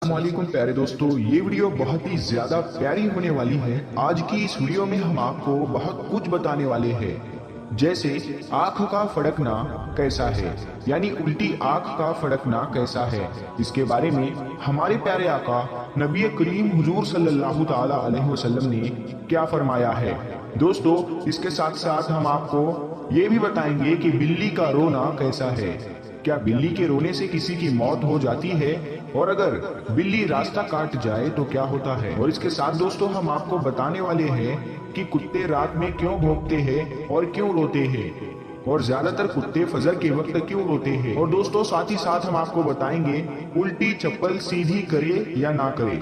السلام علیکم پیارے دوستو، یہ ویڈیو بہت ہی زیادہ پیاری ہونے والی ہے۔ آج کی اس ویڈیو میں ہم آپ کو بہت کچھ بتانے والے ہیں، جیسے آنکھ کا پھڑکنا کیسا ہے، یعنی الٹی آنکھ کا پھڑکنا کیسا ہے۔ اس کے بارے میں ہمارے پیارے آقا نبی کریم حضور صلی اللہ تعالی علیہ وسلم نے کیا فرمایا ہے۔ دوستو، اس کے ساتھ ساتھ ہم آپ کو یہ بھی بتائیں گے کہ بلی کا رونا کیسا ہے۔ کیا بلی کے رونے سے کسی کی موت ہو جاتی ہے؟ اور اگر بلی راستہ کاٹ جائے تو کیا ہوتا ہے؟ اور اس کے ساتھ دوستو ہم آپ کو بتانے والے ہیں کہ کتے رات میں کیوں بھونکتے ہیں اور کیوں روتے ہیں، اور زیادہ تر کتے فجر کے وقت کیوں روتے ہیں۔ اور دوستو ساتھ ہی ساتھ ہم آپ کو بتائیں گے الٹی چپل سیدھی کرے یا نہ کرے۔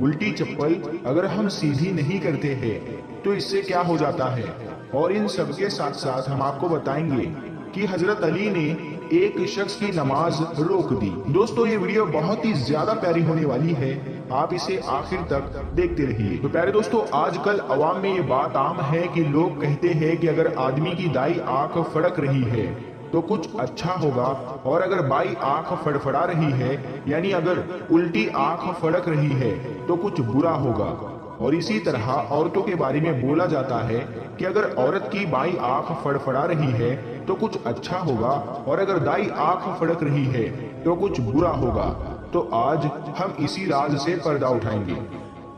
الٹی چپل اگر ہم سیدھی نہیں کرتے ہیں تو اس سے کیا ہو جاتا ہے، اور ان سب کے ساتھ ساتھ ہم آپ کو بتائیں گے کہ حضرت علی نے ایک شخص کی نماز روک دی۔ دوستو یہ ویڈیو بہت ہی زیادہ پیاری ہونے والی ہے، آپ اسے آخر تک دیکھتے رہیے۔ تو پیارے دوستو، آج کل عوام میں یہ بات عام ہے کہ لوگ کہتے ہیں کہ اگر آدمی کی دائیں آنکھ پھڑک رہی ہے تو کچھ اچھا ہوگا، اور اگر بائیں آنکھ فڑفڑا رہی ہے، یعنی اگر الٹی آنکھ پھڑک رہی ہے تو کچھ برا ہوگا۔ اور اسی طرح عورتوں کے بارے میں بولا جاتا ہے کہ اگر عورت کی بائیں آنکھ فڑفڑا رہی ہے تو کچھ اچھا ہوگا، اور اگر دائیں آنکھ پھڑک رہی ہے تو کچھ برا ہوگا۔ تو آج ہم اسی راز سے پردہ اٹھائیں گے،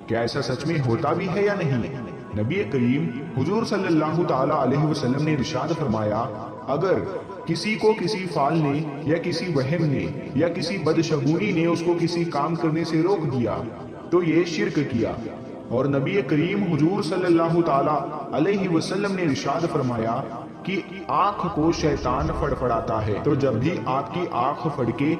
کیا ایسا سچ میں ہوتا بھی ہے یا نہیں۔ نبی کریم حضور صلی اللہ تعالی علیہ وسلم نے ارشاد فرمایا، اگر کسی کو کسی فال نے یا کسی وہم نے یا کسی بدشگونی نے اس کو کسی کام کرنے سے روک دیا تو یہ شرک کیا۔ اور نبی کریم حضور صلی اللہ تعالی علیہ وسلم نے ارشاد فرمایا کہ آنکھ کو شیطان فڑفڑاتا ہے، تو جب بھی آپ کی آنکھ پھڑکے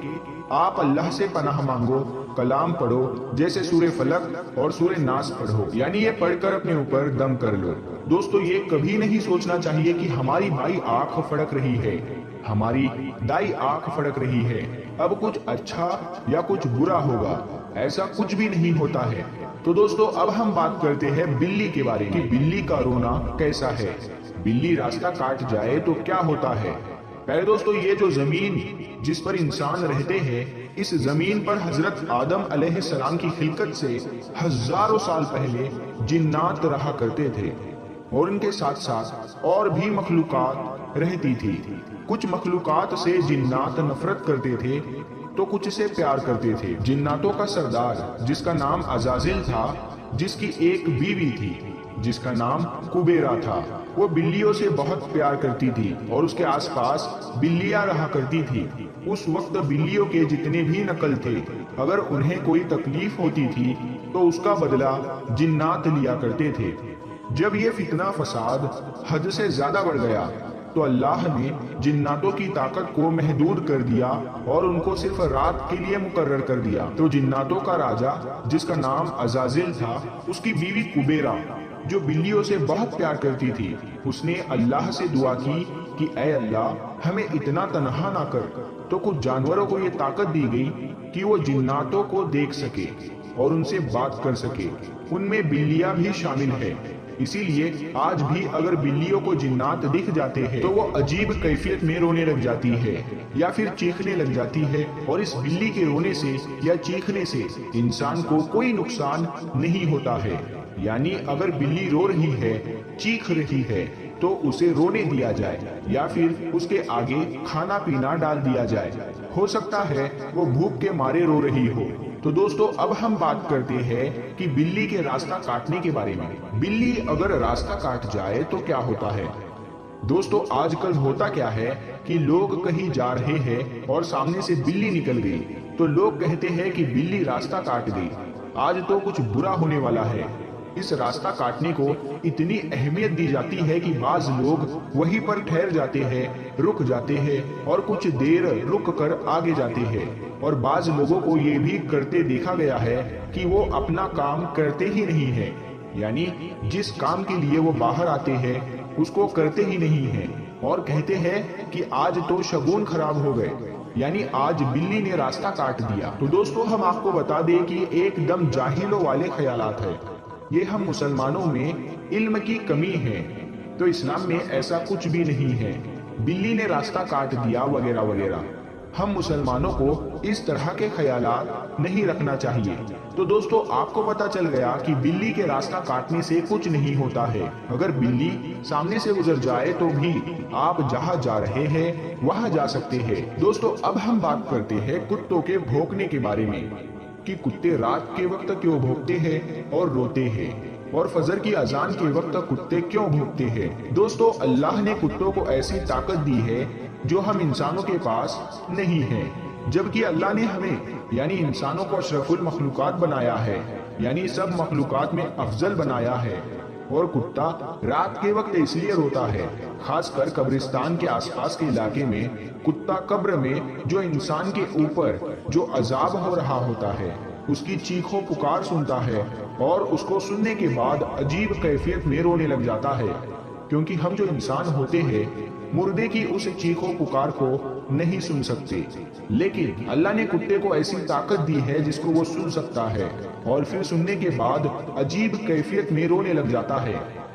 آپ اللہ سے پناہ مانگو، کلام پڑھو، جیسے سورہ فلق اور سورہ ناس پڑھو، یعنی یہ پڑھ کر اپنے اوپر دم کر لو۔ دوستو یہ کبھی نہیں سوچنا چاہیے کہ ہماری بائیں آنکھ پھڑک رہی ہے، ہماری دائیں آنکھ پھڑک رہی ہے، اب کچھ اچھا یا کچھ برا ہوگا، ایسا کچھ بھی نہیں ہوتا ہے۔ تو دوستو اب ہم بات کرتے ہیں بلی کے بارے میں کہ بلی کا رونا کیسا ہے، بلی راستہ کاٹ جائے تو کیا ہوتا ہے۔ پہلے دوستو یہ جو زمین جس پر انسان رہتے ہیں، اس زمین پر حضرت آدم علیہ السلام کی خلقت سے ہزاروں سال پہلے جنات رہا کرتے تھے، اور ان کے ساتھ ساتھ اور بھی مخلوقات رہتی تھی۔ کچھ مخلوقات سے جنات نفرت کرتے تھے تو کچھ سے پیار کرتے تھے۔ جناتوں کا سردار جس کا نام عزازل تھا، جس کی ایک بیوی تھی جس کا نام کبیرہ تھا، وہ بلیوں سے بہت پیار کرتی تھی اور اس کے آس پاس بلیاں رہا کرتی تھی۔ اس وقت بلیوں کے جتنے بھی نقل تھے، اگر انہیں کوئی تکلیف ہوتی تھی تو اس کا بدلہ جنات لیا کرتے تھے۔ جب یہ فتنہ فساد حد سے زیادہ بڑھ گیا تو اللہ نے جناتوں کی طاقت کو محدود کر دیا اور ان کو صرف رات کے لیے مقرر کر دیا۔ تو جناتوں کا راجا جس کا نام عزازل تھا، اس کی بیوی کبیرہ جو بلیوں سے بہت پیار کرتی تھی، اس نے اللہ سے دعا کی کہ اے اللہ ہمیں اتنا تنہا نہ کر۔ تو کچھ جانوروں کو یہ طاقت دی گئی کہ وہ جناتوں کو دیکھ سکے اور ان سے بات کر سکے، ان میں بلیاں بھی شامل ہے۔ اسی لیے آج بھی اگر بلیوں کو جنات دکھ جاتے ہیں تو وہ عجیب کیفیت میں رونے لگ جاتی ہے یا پھر چیخنے لگ جاتی ہے، اور اس بلی کے رونے سے یا چیخنے سے انسان کو کوئی نقصان نہیں ہوتا ہے۔ یعنی اگر بلی رو رہی ہے، چیخ رہی ہے، تو اسے رونے دیا جائے یا پھر اس کے آگے کھانا پینا ڈال دیا جائے، ہو سکتا ہے وہ بھوک کے مارے رو رہی ہو۔ تو دوستو اب ہم بات کرتے ہیں کہ بلی کے راستہ کاٹنے کے بارے میں۔ بلی اگر راستہ کاٹ جائے تو کیا ہوتا ہے۔ دوستو آج کل ہوتا کیا ہے کہ لوگ کہیں جا رہے ہیں اور سامنے سے بلی نکل گئی تو لوگ کہتے ہیں کہ بلی راستہ کاٹ گئی، آج تو کچھ برا ہونے والا ہے۔ اس راستہ کاٹنے کو اتنی اہمیت دی جاتی ہے کہ بعض لوگ وہیں پر ٹھہر جاتے ہیں، رک جاتے ہیں اور کچھ دیر رک کر آگے جاتے ہیں، اور بعض لوگوں کو یہ بھی کرتے دیکھا گیا ہے کہ وہ اپنا کام کرتے ہی نہیں ہیں، یعنی جس کام کے لیے وہ باہر آتے ہیں اس کو کرتے ہی نہیں ہیں، اور کہتے ہیں کہ آج تو شگون خراب ہو گئے، یعنی آج بلی نے راستہ کاٹ دیا۔ تو دوستو ہم آپ کو بتا دیں کہ ایک دم جاہلوں والے خیالات ہیں، یہ ہم مسلمانوں میں علم کی کمی ہے۔ تو اسلام میں ایسا کچھ بھی نہیں ہے، بلی نے راستہ کاٹ دیا وغیرہ وغیرہ۔ ہم مسلمانوں کو اس طرح کے خیالات نہیں رکھنا چاہیے۔ تو دوستو آپ کو پتا چل گیا کہ بلی کے راستہ کاٹنے سے کچھ نہیں ہوتا ہے، اگر بلی سامنے سے گزر جائے تو بھی آپ جہاں جا رہے ہیں وہاں جا سکتے ہیں۔ دوستو اب ہم بات کرتے ہیں کتوں کے بھونکنے کے بارے میں، کہ کتے رات کے وقت کیوں بھونکتے ہیں اور روتے ہیں، اور فجر کی اذان کے وقت کتے کیوں بھونکتے ہیں۔ دوستو اللہ نے کتوں کو ایسی طاقت دی ہے جو ہم انسانوں کے پاس نہیں ہے، جبکہ اللہ نے ہمیں یعنی انسانوں کو اشرف المخلوقات بنایا ہے، یعنی سب مخلوقات میں افضل بنایا ہے۔ اور کتا رات کے وقت اس لیے روتا ہے، خاص کر قبرستان کے آس پاس کے علاقے میں کتا قبر میں جو انسان کے اوپر جو عذاب ہو رہا ہوتا ہے اس کی چیخوں پکار سنتا ہے، اور اس کو سننے کے بعد عجیب کیفیت میں رونے لگ جاتا ہے، کیونکہ ہم جو انسان ہوتے ہیں مردے کی اس چیخوں پکار کو نہیں سن سکتے، لیکن اللہ نے کتے کو ایسی طاقت دی ہے جس کو وہ سن سکتا ہے، اور پھر سننے کے بعد عجیب کیفیت میں رونے لگ جاتا ہے۔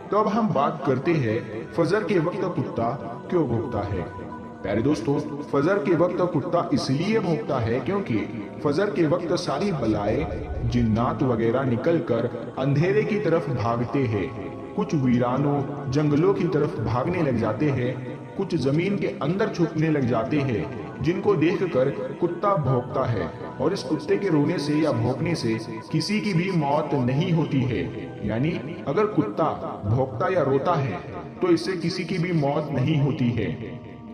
تو اب ہم بات کرتے ہیں فجر کے وقت کتا کیوں بھونکتا ہے۔ پیارے دوستو، فجر کے وقت کتا اس لیے بھونکتا ہے کیونکہ فجر کے وقت ساری بلائیں جنات وغیرہ نکل کر اندھیرے کی طرف بھاگتے ہیں، کچھ ویرانوں جنگلوں کی طرف بھاگنے لگ جاتے ہیں، کچھ زمین کے اندر چھپنے لگ جاتے ہیں، جن کو دیکھ کر کتا بھونکتا ہے، اور اس کتے کے رونے سے یا بھونکنے سے کسی کی بھی موت نہیں ہوتی ہے۔ یعنی اگر کتا بھونکتا یا روتا ہے تو اس سے کسی کی بھی موت نہیں ہوتی ہے۔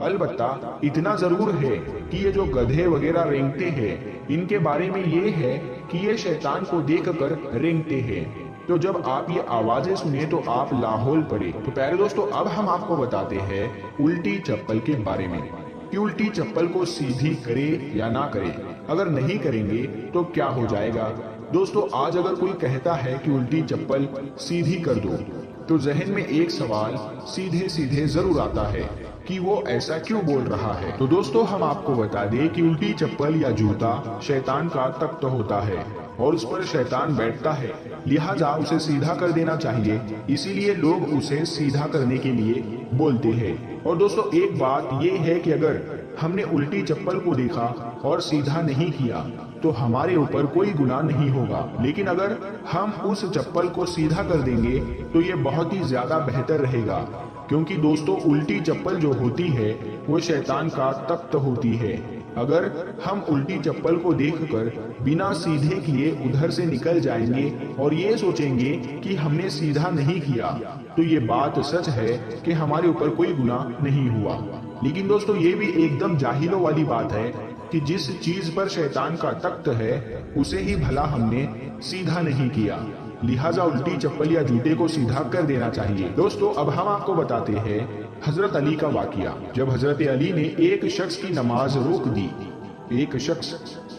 البتہ اتنا ضرور ہے کہ یہ جو گدھے وغیرہ رینگتے ہیں ان کے بارے میں یہ ہے کہ یہ شیطان کو دیکھ کر رینگتے ہیں، تو جب آپ یہ آوازیں سنیں تو آپ لاحول پڑے۔ تو پیارے دوستو اب ہم آپ کو بتاتے ہیں الٹی چپل کے بارے میں، کہ الٹی چپل کو سیدھی کرے یا نہ کرے، اگر نہیں کریں گے تو کیا ہو جائے گا۔ دوستو آج اگر کوئی کہتا ہے کہ الٹی چپل سیدھی کر دو تو ذہن میں ایک سوال سیدھے سیدھے ضرور آتا ہے کہ وہ ایسا کیوں بول رہا ہے۔ تو دوستو ہم آپ کو بتا دیں کہ الٹی چپل یا جوتا شیطان کا تخت ہوتا ہے اور اس پر شیطان بیٹھتا ہے، لہٰذا اسے سیدھا کر دینا چاہیے، اسی لیے لوگ اسے سیدھا کرنے کے لیے بولتے ہیں۔ اور دوستو ایک بات یہ ہے کہ اگر ہم نے الٹی چپل کو دیکھا اور سیدھا نہیں کیا تو ہمارے اوپر کوئی گناہ نہیں ہوگا، لیکن اگر ہم اس چپل کو سیدھا کر دیں گے تو یہ بہت ہی زیادہ بہتر رہے گا، کیونکہ دوستو الٹی چپل جو ہوتی ہے وہ شیطان کا تخت ہوتی ہے۔ اگر ہم الٹی چپل کو دیکھ کر بنا سیدھے کیے ادھر سے نکل جائیں گے اور یہ سوچیں گے کہ ہم نے سیدھا نہیں کیا تو یہ بات سچ ہے کہ ہمارے اوپر کوئی گناہ نہیں ہوا، لیکن دوستو یہ بھی ایک دم جاہلوں والی بات ہے کہ جس چیز پر شیطان کا تخت ہے اسے ہی بھلا ہم نے سیدھا نہیں کیا، لہٰذا الٹی چپل یا جوتے کو سیدھا کر دینا چاہیے۔ دوستو اب ہم آپ کو بتاتے ہیں حضرت علی کا واقعہ۔ جب حضرت علی نے ایک شخص کی نماز روک دی، ایک شخص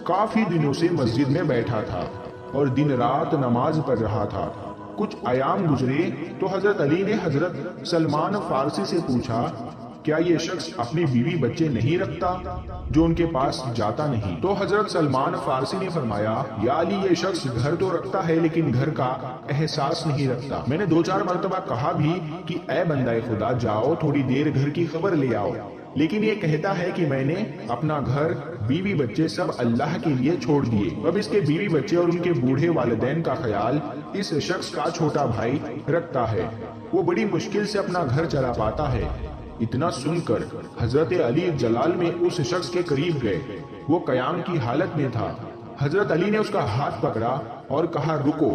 کافی دنوں سے مسجد میں بیٹھا تھا اور دن رات نماز پڑھ رہا تھا، کچھ ایام گزرے تو حضرت علی نے حضرت سلمان فارسی سے پوچھا کیا یہ شخص اپنی بیوی بچے نہیں رکھتا جو ان کے پاس جاتا نہیں؟ تو حضرت سلمان فارسی نے فرمایا یا علی یہ شخص گھر تو رکھتا ہے لیکن گھر کا احساس نہیں رکھتا۔ میں نے 2-4 مرتبہ کہا بھی کہ اے بندہ خدا جاؤ تھوڑی دیر گھر کی خبر لے آؤ، لیکن یہ کہتا ہے کہ میں نے اپنا گھر بیوی بچے سب اللہ کے لیے چھوڑ دیے۔ اب اس کے بیوی بچے اور ان کے بوڑھے والدین کا خیال اس شخص کا چھوٹا بھائی رکھتا ہے، وہ بڑی مشکل سے اپنا گھر چلا پاتا ہے۔ اتنا سن کر حضرت علی جلال میں اس شخص کے قریب گئے، وہ قیام کی حالت میں تھا۔ حضرت علی نے اس کا ہاتھ پکڑا اور کہا رکو۔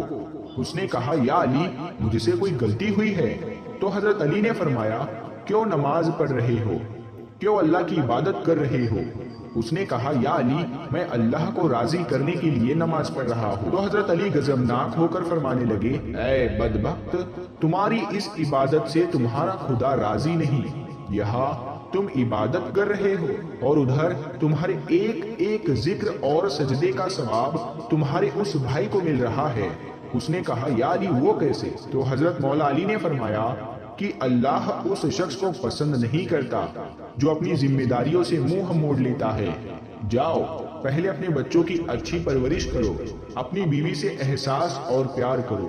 اس نے کہا یا علی مجھ سے کوئی غلطی ہوئی ہے؟ تو حضرت علی نے فرمایا کیوں نماز پڑھ رہے ہو، کیوں اللہ کی عبادت کر رہے ہو؟ اس نے کہا یا علی میں اللہ کو راضی کرنے کے لیے نماز پڑھ رہا ہوں۔ تو حضرت علی غضبناک ہو کر فرمانے لگے اے بدبخت، تمہاری اس عبادت سے تمہارا خدا راضی نہیں، یہاں تم عبادت کر رہے ہو اور ادھر تمہارے ایک ایک ذکر اور سجدے کا ثواب تمہارے اس بھائی کو مل رہا ہے۔ اس نے کہا یا علی وہ کیسے؟ تو حضرت مولا علی نے فرمایا کہ اللہ اس شخص کو پسند نہیں کرتا جو اپنی ذمہ داریوں سے منہ موڑ لیتا ہے۔ جاؤ پہلے اپنے بچوں کی اچھی پرورش کرو، اپنی بیوی سے احساس اور پیار کرو،